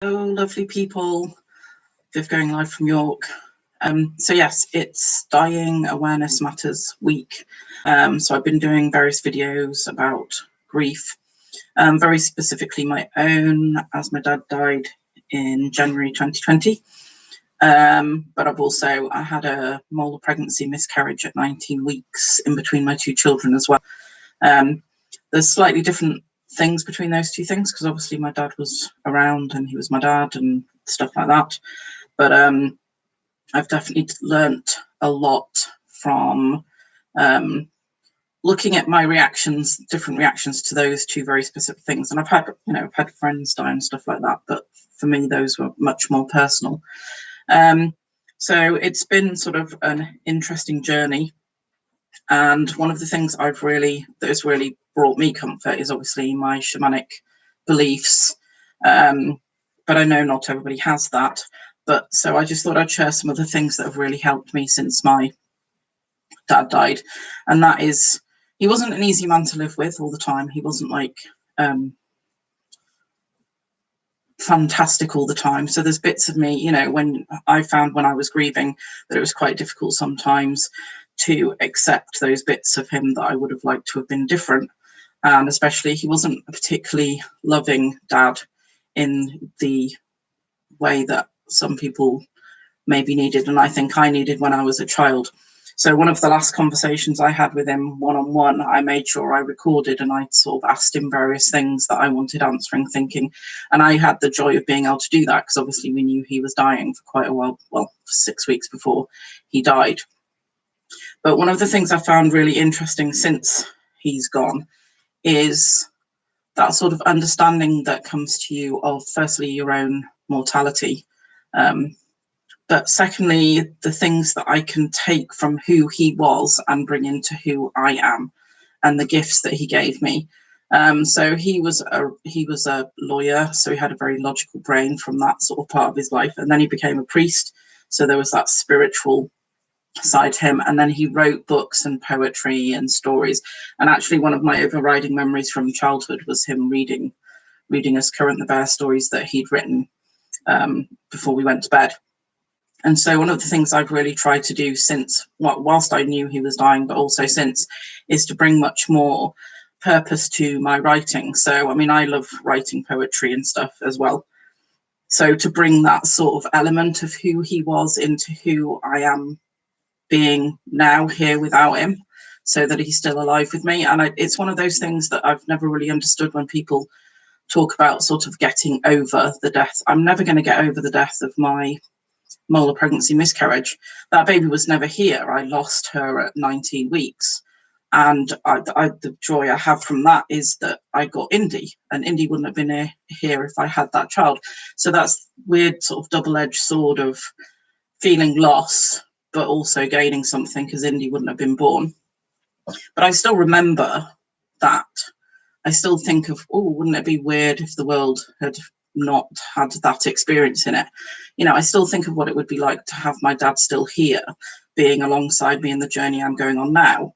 Hello, lovely people. Viv going live from York. So yes, it's Dying Awareness Matters Week. So I've been doing various videos about grief, very specifically my own, as my dad died in January 2020. But I had a molar pregnancy miscarriage at 19 weeks in between my two children as well. There's slightly different things between those two things, because obviously my dad was around and he was my dad and stuff like that. But I've definitely learnt a lot from looking at my reactions, different reactions to those two very specific things. And I've had friends die and stuff like that, but for me, those were much more personal. So it's been sort of an interesting journey. And one of the things that has really brought me comfort is obviously my shamanic beliefs. But I know not everybody has that. But so I just thought I'd share some of the things that have really helped me since my dad died. And that is, he wasn't an easy man to live with all the time. He wasn't like fantastic all the time. So there's bits of me, when I found when I was grieving that it was quite difficult sometimes to accept those bits of him that I would have liked to have been different. And especially he wasn't a particularly loving dad in the way that some people maybe needed, and I think I needed when I was a child. So one of the last conversations I had with him one-on-one, I made sure I recorded, and I sort of asked him various things that I wanted answering, thinking, and I had the joy of being able to do that because obviously we knew he was dying for quite a while, well, 6 weeks before he died. But one of the things I found really interesting since he's gone is that sort of understanding that comes to you of, firstly, your own mortality, but secondly, the things that I can take from who he was and bring into who I am, and the gifts that he gave me. So he was a lawyer, so he had a very logical brain from that sort of part of his life, and then he became a priest, so there was that spiritual side to him, and then he wrote books and poetry and stories. And actually one of my overriding memories from childhood was him reading us Current the Bear stories that he'd written before we went to bed. And so one of the things I've really tried to do since, whilst I knew he was dying, but also since, is to bring much more purpose to my writing. So, I mean, I love writing poetry and stuff as well. So to bring that sort of element of who he was into who I am being now here without him, so that he's still alive with me. And it's one of those things that I've never really understood when people talk about sort of getting over the death. I'm never going to get over the death of my molar pregnancy miscarriage. That baby was never here. I lost her at 19 weeks. And the joy I have from that is that I got Indy, and Indy wouldn't have been here if I had that child. So that's weird sort of double-edged sword of feeling loss, but also gaining something, because Indy wouldn't have been born. But I still remember that. I still think of, wouldn't it be weird if the world had not had that experience in it? I still think of what it would be like to have my dad still here, being alongside me in the journey I'm going on now.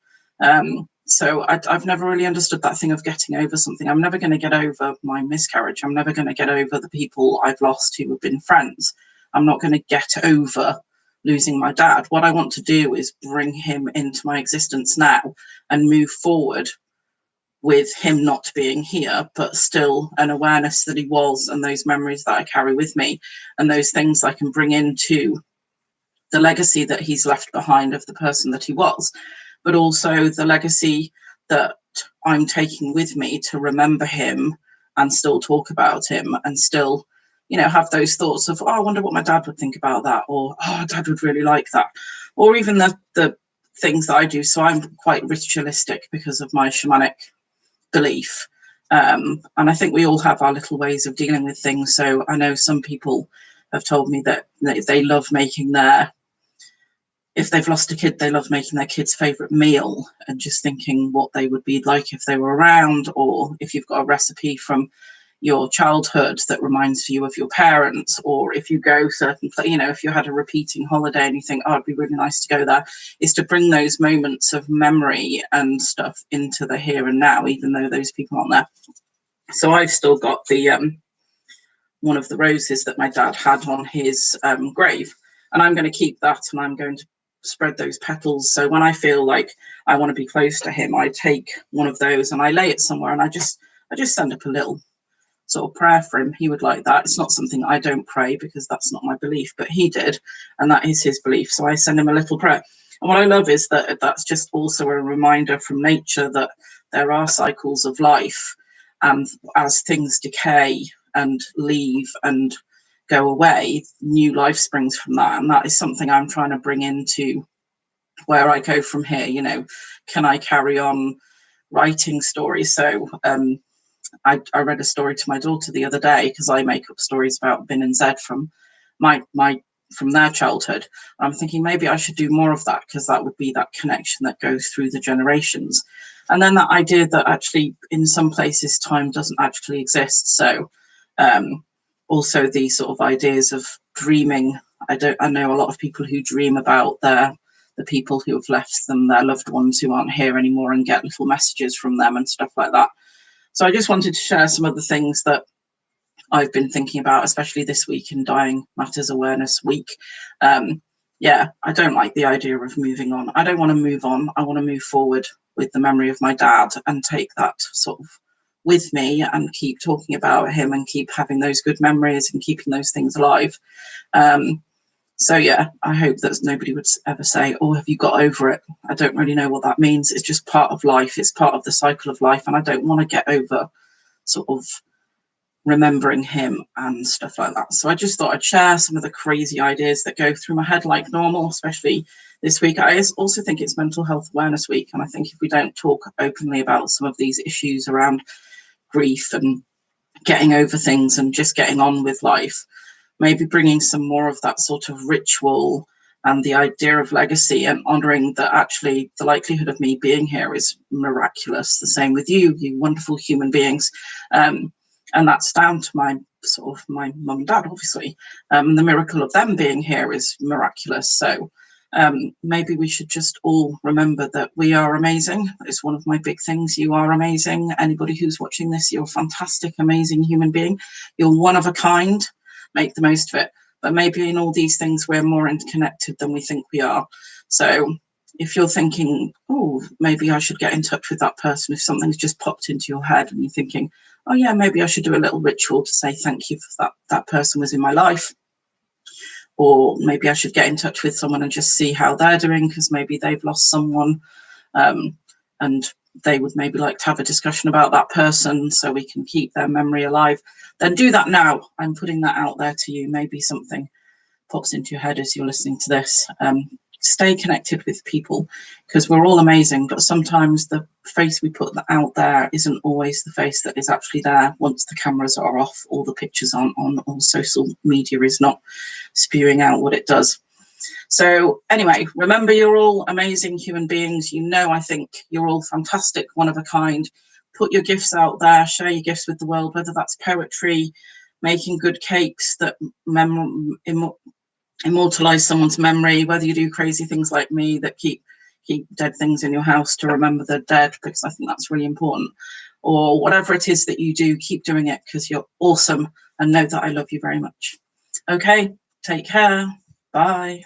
So I've never really understood that thing of getting over something. I'm never going to get over my miscarriage. I'm never going to get over the people I've lost who have been friends. I'm not going to get over losing my dad. What I want to do is bring him into my existence now and move forward with him not being here, but still an awareness that he was, and those memories that I carry with me, and those things I can bring into the legacy that he's left behind of the person that he was, but also the legacy that I'm taking with me to remember him and still talk about him, and still, have those thoughts of, I wonder what my dad would think about that, or, dad would really like that, or even the things that I do. So I'm quite ritualistic because of my shamanic belief, and I think we all have our little ways of dealing with things. So I know some people have told me that they love making if they've lost a kid, they love making their kid's favorite meal and just thinking what they would be like if they were around, or if you've got a recipe from your childhood that reminds you of your parents, or if you go if you had a repeating holiday and you think, it'd be really nice to go there, is to bring those moments of memory and stuff into the here and now, even though those people aren't there. So I've still got the one of the roses that my dad had on his grave. And I'm going to keep that, and I'm going to spread those petals. So when I feel like I want to be close to him, I take one of those and I lay it somewhere, and I just send up a little sort of prayer for him. He would like that. It's not something I don't pray, because that's not my belief, but he did, and that is his belief. So I send him a little prayer. And what I love is that that's just also a reminder from nature that there are cycles of life, and as things decay and leave and go away, new life springs from that. And that is something I'm trying to bring into where I go from here. You know, can I carry on writing stories? So I read a story to my daughter the other day, because I make up stories about Bin and Zed from from their childhood. I'm thinking maybe I should do more of that, because that would be that connection that goes through the generations. And then that idea that actually in some places time doesn't actually exist. So also these sort of ideas of dreaming. I know a lot of people who dream about the people who have left them, their loved ones who aren't here anymore, and get little messages from them and stuff like that. So I just wanted to share some of the things that I've been thinking about, especially this week in Dying Matters Awareness Week. Yeah, I don't like the idea of moving on. I don't want to move on. I want to move forward with the memory of my dad and take that sort of with me and keep talking about him and keep having those good memories and keeping those things alive. So yeah, I hope that nobody would ever say, oh, have you got over it? I don't really know what that means. It's just part of life. It's part of the cycle of life. And I don't want to get over sort of remembering him and stuff like that. So I just thought I'd share some of the crazy ideas that go through my head like normal, especially this week. I also think it's Mental Health Awareness Week. And I think if we don't talk openly about some of these issues around grief and getting over things and just getting on with life, maybe bringing some more of that sort of ritual and the idea of legacy, and honouring that actually the likelihood of me being here is miraculous. The same with you wonderful human beings. And that's down to my mum and dad, obviously. The miracle of them being here is miraculous. So maybe we should just all remember that we are amazing. It's one of my big things. You are amazing. Anybody who's watching this, you're a fantastic, amazing human being. You're one of a kind. Make the most of it. But maybe in all these things, we're more interconnected than we think we are. So if you're thinking, oh, maybe I should get in touch with that person, if something's just popped into your head and you're thinking, oh yeah, maybe I should do a little ritual to say thank you for that person was in my life. Or maybe I should get in touch with someone and just see how they're doing, because maybe they've lost someone, and they would maybe like to have a discussion about that person so we can keep their memory alive. Then do that now. I'm putting that out there to you. Maybe something pops into your head as you're listening to this. Stay connected with people, because we're all amazing, but sometimes the face we put out there isn't always the face that is actually there once the cameras are off or the pictures aren't on, or social media is not spewing out what it does. So anyway, remember, you're all amazing human beings. I think you're all fantastic, one of a kind. Put your gifts out there, share your gifts with the world, whether that's poetry, making good cakes that immortalize someone's memory, whether you do crazy things like me that keep dead things in your house to remember the dead, because I think that's really important, or whatever it is that you do, keep doing it, because you're awesome, and know that I love you very much. Okay, take care. Bye.